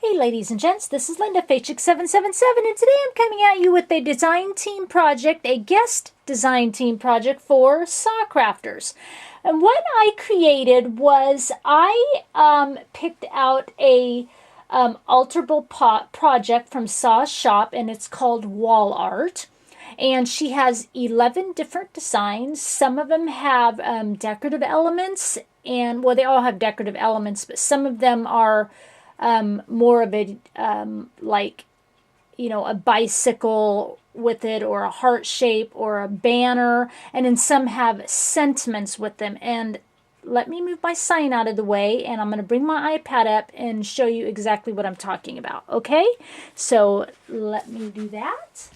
Hey ladies and gents, this is Linda, Shabby Chic 777, and today I'm coming at you with a design team project, a guest design team project for SaCrafters. And what I created was I picked out a alterable pot project from Sa's shop, and it's called Wall Art. And she has 11 different designs. Some of them have decorative elements, and well, they all have decorative elements, but some of them are more of a like, you know, a bicycle with it, or a heart shape, or a banner, and then some have sentiments with them. And let me move my sign out of the way, and I'm going to bring my iPad up and show you exactly what I'm talking about. Okay, so let me do that.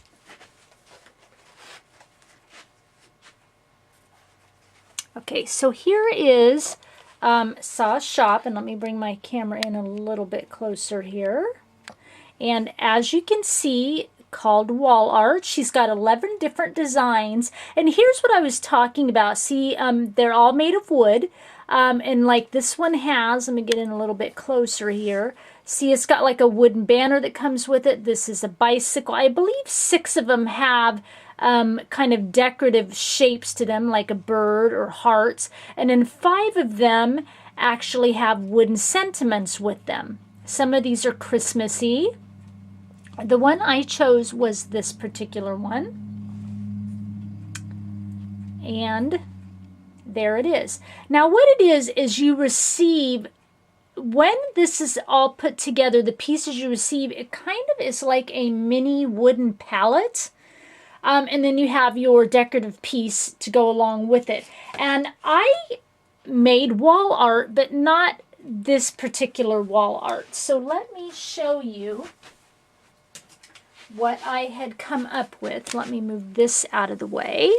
Okay, so here is Sa's shop, and let me bring my camera in a little bit closer here. And as you can see, called Wall Art, she's got 11 different designs. And here's what I was talking about. See, they're all made of wood, and like this one has, let me get in a little bit closer here. See, it's got like a wooden banner that comes with it. This is a bicycle. I believe 6 of them have kind of decorative shapes to them, like a bird or hearts, and then 5 of them actually have wooden sentiments with them. Some of these are Christmassy. The one I chose was this particular one, and there it is. Now what it is you receive, when this is all put together, the pieces you receive, it kind of is like a mini wooden palette. And then you have your decorative piece to go along with it. And I made wall art, but not this particular wall art. So let me show you what I had come up with. Let me move this out of the way.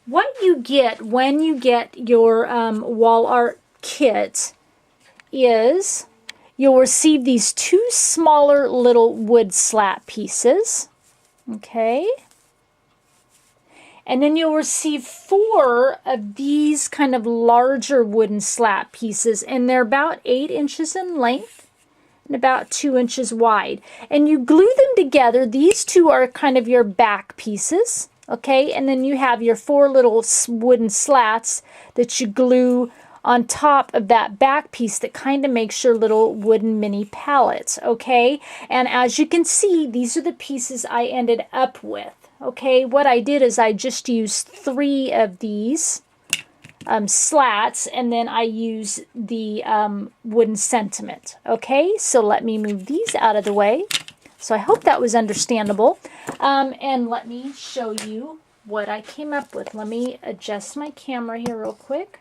What you get when you get your wall art kit is you'll receive these 2 smaller little wood slat pieces, okay? And then you'll receive 4 of these kind of larger wooden slat pieces, and they're about 8 inches in length and about 2 inches wide. And you glue them together. These 2 are kind of your back pieces, okay? And then you have your 4 little wooden slats that you glue on top of that back piece that kind of makes your little wooden mini palettes, okay? And as you can see, these are the pieces I ended up with, okay? What I did is I just used 3 of these slats, and then I use the wooden sentiment, okay? So let me move these out of the way. So I hope that was understandable. And let me show you what I came up with. Let me adjust my camera here real quick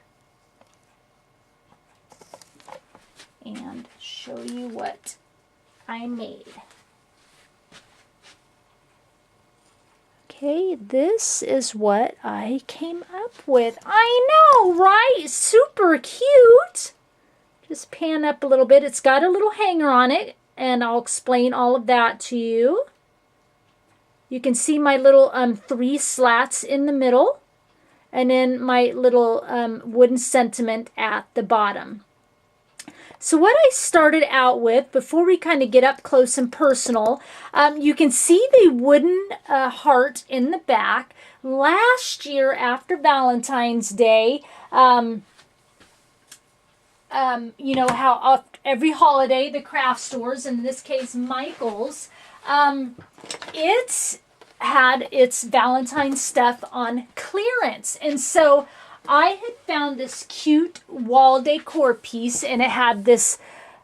and show you what I made. Okay, this is what I came up with. I know, right? Super cute. Just pan up a little bit. It's got a little hanger on it, and I'll explain all of that to you. You can see my little 3 slats in the middle, and then my little wooden sentiment at the bottom. So what I started out with, before we kind of get up close and personal, you can see the wooden heart in the back. Last year, after Valentine's Day, you know how every holiday the craft stores, in this case Michael's, it's had its Valentine's stuff on clearance. And so I had found this cute wall decor piece, and it had this,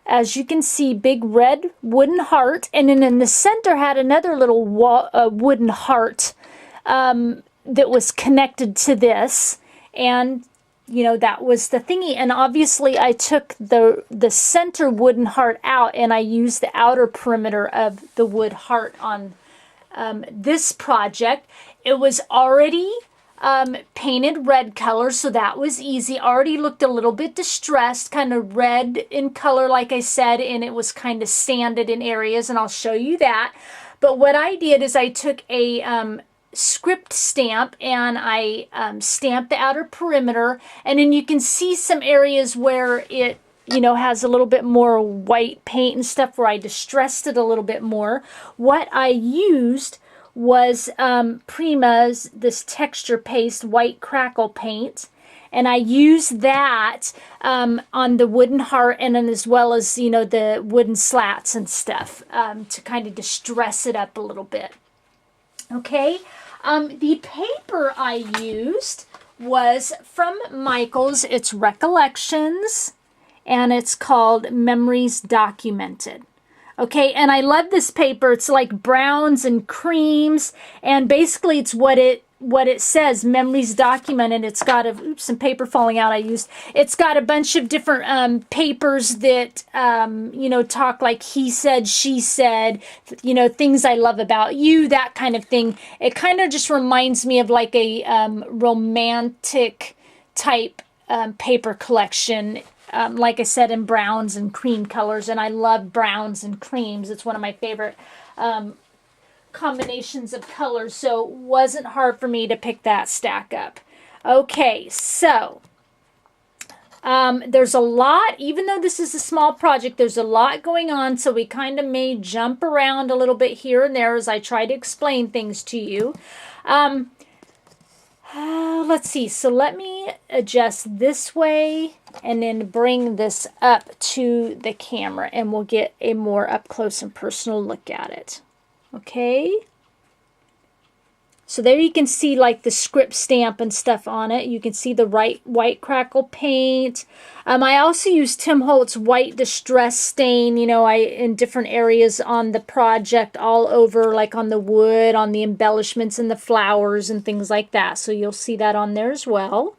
as you can see, big red wooden heart, and then in the center had another little wooden heart that was connected to this, and you know, that was the thingy. And obviously I took the center wooden heart out, and I used the outer perimeter of the wood heart on this project. It was already painted red color, so that was easy. Already looked a little bit distressed, kind of red in color, like I said, and it was kind of sanded in areas, and I'll show you that. But what I did is I took a script stamp, and I stamped the outer perimeter, and then you can see some areas where it you know, has a little bit more white paint and stuff, where I distressed it a little bit more. What I used was Prima's, this texture paste white crackle paint. And I used that on the wooden heart, and then as well as, you know, the wooden slats and stuff to kind of distress it up a little bit. Okay, the paper I used was from Michaels. It's Recollections, and it's called Memories Documented. Okay, and I love this paper. It's like browns and creams, and basically it's what it says, Memories Documented. It's got some paper falling out I used. It's got a bunch of different papers that, you know, talk like he said, she said, you know, things I love about you, that kind of thing. It kind of just reminds me of like a romantic type paper collection. Like I said, in browns and cream colors, and I love browns and creams. It's one of my favorite combinations of colors, so it wasn't hard for me to pick that stack up. Okay, so there's a lot, even though this is a small project, there's a lot going on, so we kind of may jump around a little bit here and there as I try to explain things to you. Let's see, so let me adjust this way and then bring this up to the camera, and we'll get a more up close and personal look at it. Okay, so there you can see like the script stamp and stuff on it. You can see the white crackle paint. I also used Tim Holtz white distress stain, you know, in different areas on the project, all over, like on the wood, on the embellishments and the flowers and things like that. So you'll see that on there as well.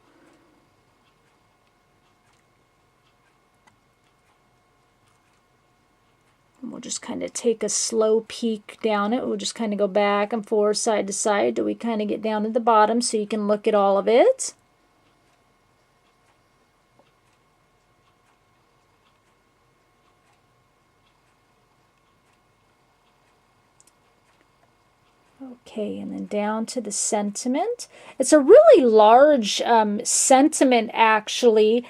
We'll just kind of take a slow peek down it. We'll just kind of go back and forth, side to side, till we kind of get down to the bottom so you can look at all of it. Okay, and then down to the sentiment. It's a really large sentiment, actually.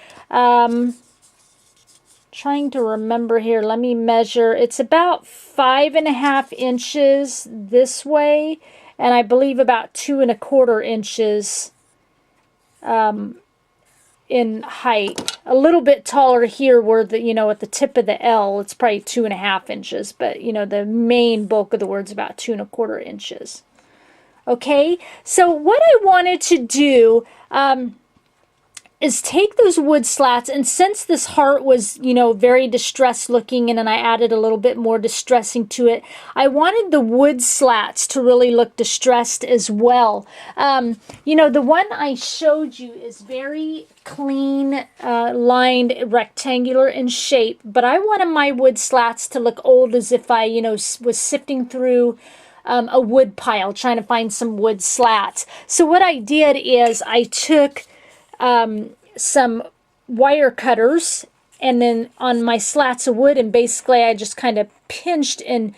Trying to remember here, let me measure. It's about 5.5 inches this way, and I believe about 2.25 inches in height. A little bit taller here, where the, you know, at the tip of the L, it's probably 2.5 inches, but you know, the main bulk of the word's about 2.25 inches. Okay, so what I wanted to do is take those wood slats, and since this heart was, you know, very distressed looking, and then I added a little bit more distressing to it, I wanted the wood slats to really look distressed as well. You know, the one I showed you is very clean, lined, rectangular in shape, but I wanted my wood slats to look old, as if I, you know, was sifting through a wood pile trying to find some wood slats. So what I did is I took some wire cutters, and then on my slats of wood, and basically I just kind of pinched the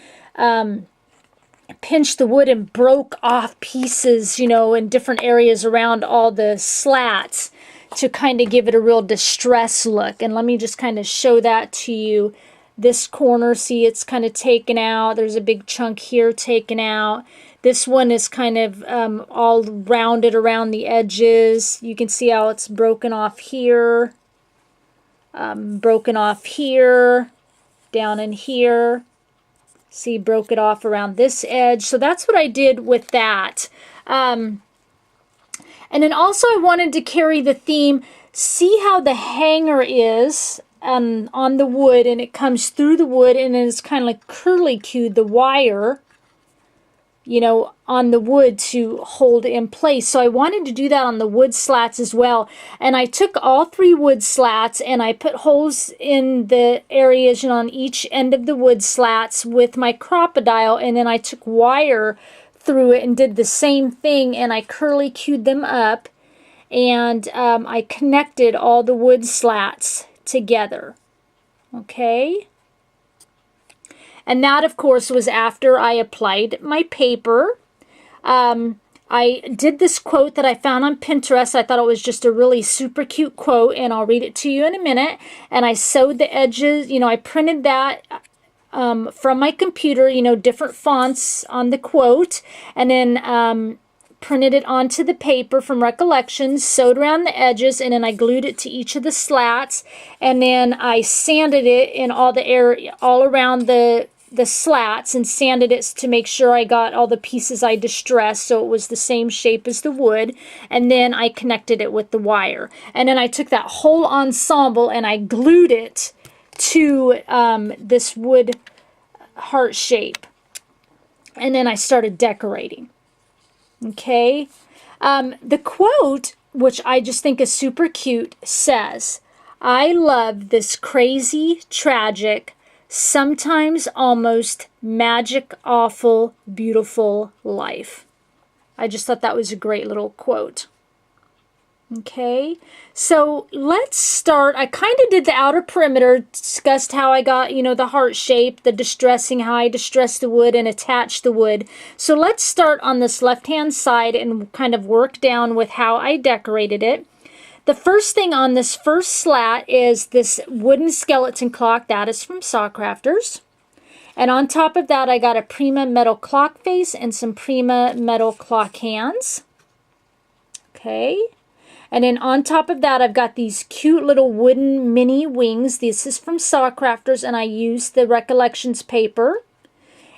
wood and broke off pieces, you know, in different areas around all the slats to kind of give it a real distress look. And let me just kind of show that to you. This corner, see, it's kind of taken out. There's a big chunk here taken out. This one is kind of all rounded around the edges. You can see how it's broken off here, broken off here, down in here. See, broke it off around this edge. So that's what I did with that. And then also I wanted to carry the theme. See how the hanger is on the wood, and it comes through the wood, and then it's kind of like curly-cued the wire, you know, on the wood to hold it in place. So I wanted to do that on the wood slats as well. And I took all 3 wood slats, and I put holes in the areas, you know, on each end of the wood slats with my crocodile, and then I took wire through it and did the same thing, and I curly-cued them up, and I connected all the wood slats together. Okay? And that, of course, was after I applied my paper. I did this quote that I found on Pinterest. I thought it was just a really super cute quote, and I'll read it to you in a minute. And I sewed the edges, I printed that from my computer, different fonts on the quote, and then printed it onto the paper from Recollections, sewed around the edges, and then I glued it to each of the slats, and then I sanded it in all the area, all around the slats, and sanded it to make sure I got all the pieces I distressed so it was the same shape as the wood, and then I connected it with the wire. And then I took that whole ensemble and I glued it to this wood heart shape, and then I started decorating. Okay, the quote, which I just think is super cute, says, "I love this crazy, tragic, sometimes almost magic, awful, beautiful life." I just thought that was a great little quote. Okay, so let's start. I kind of did the outer perimeter, discussed how I got, the heart shape, the distressing, how I distressed the wood and attached the wood. So let's start on this left-hand side and kind of work down with how I decorated it. The first thing on this first slat is this wooden skeleton clock. That is from SaCrafters. And on top of that, I got a Prima metal clock face and some Prima metal clock hands. Okay. And then on top of that, I've got these cute little wooden mini wings. This is from SaCrafters, and I used the Recollections paper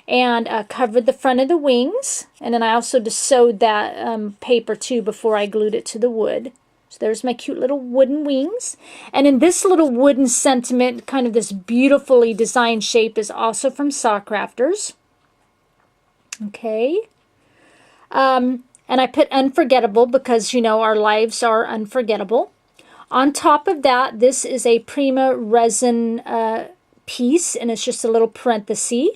and covered the front of the wings. And then I also just sewed that paper too before I glued it to the wood. So there's my cute little wooden wings. And then this little wooden sentiment, kind of this beautifully designed shape, is also from SaCrafters. Okay. And I put unforgettable because, our lives are unforgettable. On top of that, this is a Prima resin piece, and it's just a little parenthesis.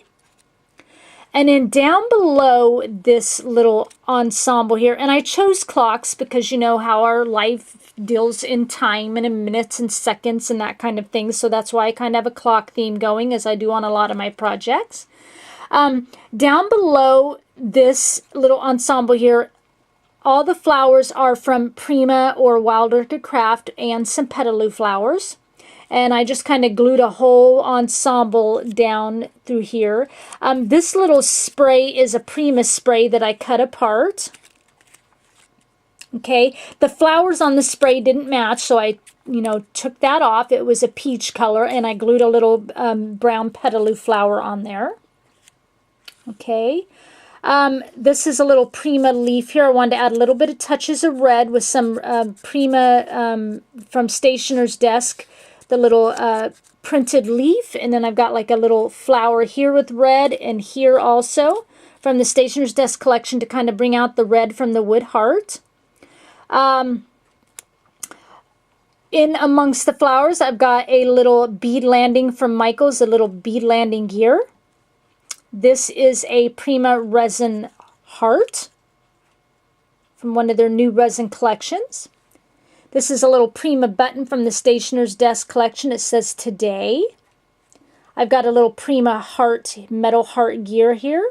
And then down below this little ensemble here, and I chose clocks because you know how our life deals in time and in minutes and seconds and that kind of thing. So that's why I kind of have a clock theme going, as I do on a lot of my projects. Down below this little ensemble here, all the flowers are from Prima or Wild Orchid Craft and some petaloo flowers. And I just kind of glued a whole ensemble down through here. This little spray is a Prima spray that I cut apart. Okay, the flowers on the spray didn't match, so I, took that off. It was a peach color, and I glued a little brown petaloo flower on there. Okay. This is a little Prima leaf here. I wanted to add a little bit of touches of red with some Prima from Stationer's Desk, the little printed leaf. And then I've got like a little flower here with red, and here also from the Stationer's Desk collection to kind of bring out the red from the wood heart. In amongst the flowers, I've got a little bead landing from Michaels, a little bead landing gear. This is a Prima resin heart from one of their new resin collections. This is a little Prima button from the Stationer's Desk collection. It says today. I've got a little Prima heart, metal heart gear here.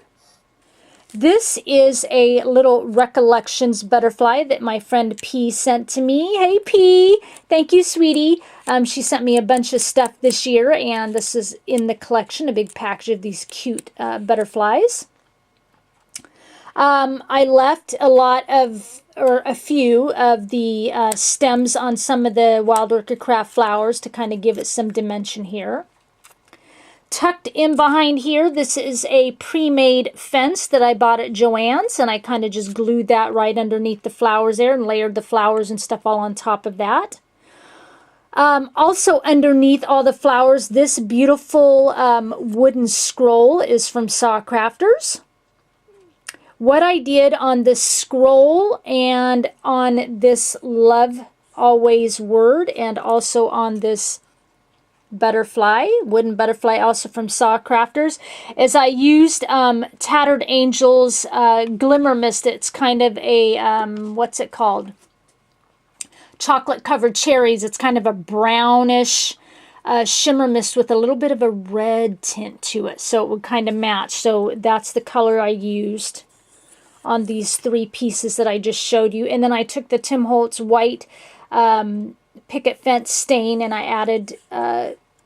This is a little Recollections butterfly that my friend P sent to me. Hey P, thank you, sweetie. She sent me a bunch of stuff this year, and this is in the collection, a big package of these cute butterflies. I left a few of the stems on some of the Wild Orchid Craft flowers to kind of give it some dimension here. Tucked in behind here, this is a pre-made fence that I bought at Joann's, and I kind of just glued that right underneath the flowers there and layered the flowers and stuff all on top of that. Also underneath all the flowers, this beautiful wooden scroll is from SaCrafters. What I did on this scroll and on this Love Always word, and also on this butterfly, wooden butterfly, also from SaCrafters, is I used Tattered Angels Glimmer Mist. It's kind of a, what's it called? Chocolate covered cherries. It's kind of a brownish shimmer mist with a little bit of a red tint to it, so it would kind of match. So that's the color I used on these 3 pieces that I just showed you. And then I took the Tim Holtz white picket fence stain and I added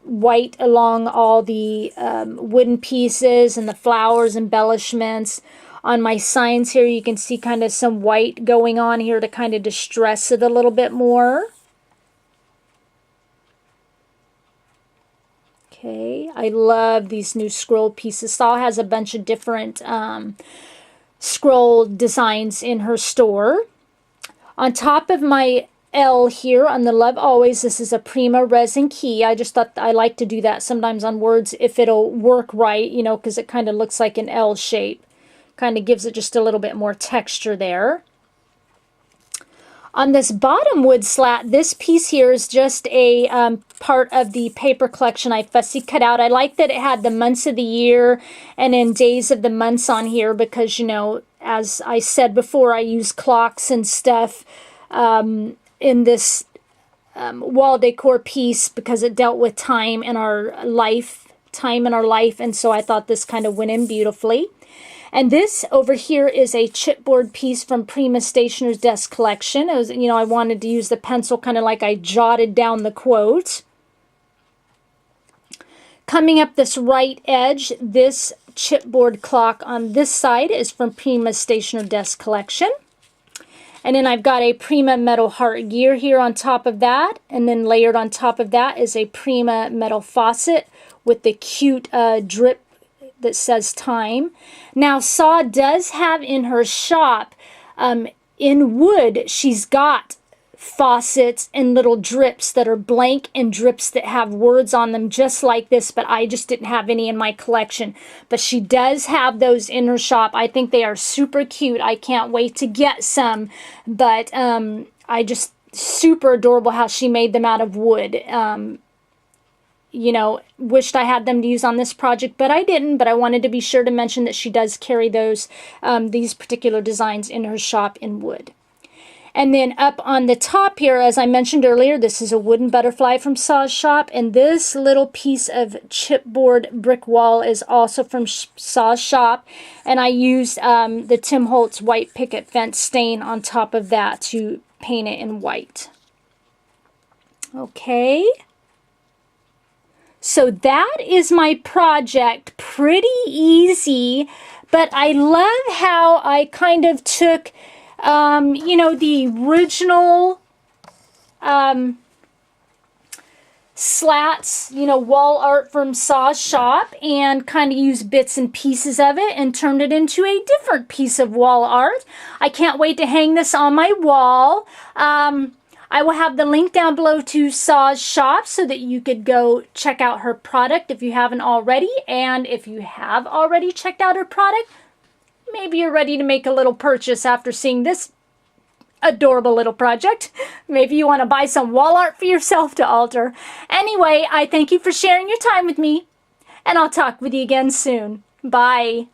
white along all the wooden pieces and the flowers, embellishments. On my signs here, you can see kind of some white going on here to kind of distress it a little bit more. Okay, I love these new scroll pieces. Saw has a bunch of different scroll designs in her store. On top of my L here on the Love Always, this is a Prima resin key. I just thought I like to do that sometimes on words if it'll work right, you know, because it kind of looks like an L shape. Kind of gives it just a little bit more texture there. On this bottom wood slat, this piece here is just a part of the paper collection I fussy cut out. I like that it had the months of the year and then days of the months on here because, you know, as I said before, I use clocks and stuff in this wall decor piece because it dealt with time in our life, and so I thought this kind of went in beautifully. And this over here is a chipboard piece from Prima Stationer's Desk Collection. It was, you know, I wanted to use the pencil kind of like I jotted down the quote. Coming up this right edge, this chipboard clock on this side is from Prima Stationer Desk Collection. And then I've got a Prima metal heart gear here on top of that. And then layered on top of that is a Prima metal faucet with the cute drip that says time. Now, Saw does have in her shop, in wood, she's got faucets and little drips that are blank and drips that have words on them just like this, but I just didn't have any in my collection. But she does have those in her shop. I think they are super cute. I can't wait to get some, but I just super adorable how she made them out of wood. You know, wished I had them to use on this project, but I didn't. But I wanted to be sure to mention that she does carry those, these particular designs in her shop in wood. And then up on the top here, as I mentioned earlier, this is a wooden butterfly from Saw's shop. And this little piece of chipboard brick wall is also from Saw's shop. And I used the Tim Holtz white picket fence stain on top of that to paint it in white. Okay. So that is my project. Pretty easy, but I love how I kind of took, you know, the original slats, you know, wall art from Saw's shop and kind of used bits and pieces of it and turned it into a different piece of wall art. I can't wait to hang this on my wall. I will have the link down below to Saw's shop so that you could go check out her product if you haven't already. And if you have already checked out her product, maybe you're ready to make a little purchase after seeing this adorable little project. Maybe you want to buy some wall art for yourself to alter. Anyway, I thank you for sharing your time with me, and I'll talk with you again soon. Bye.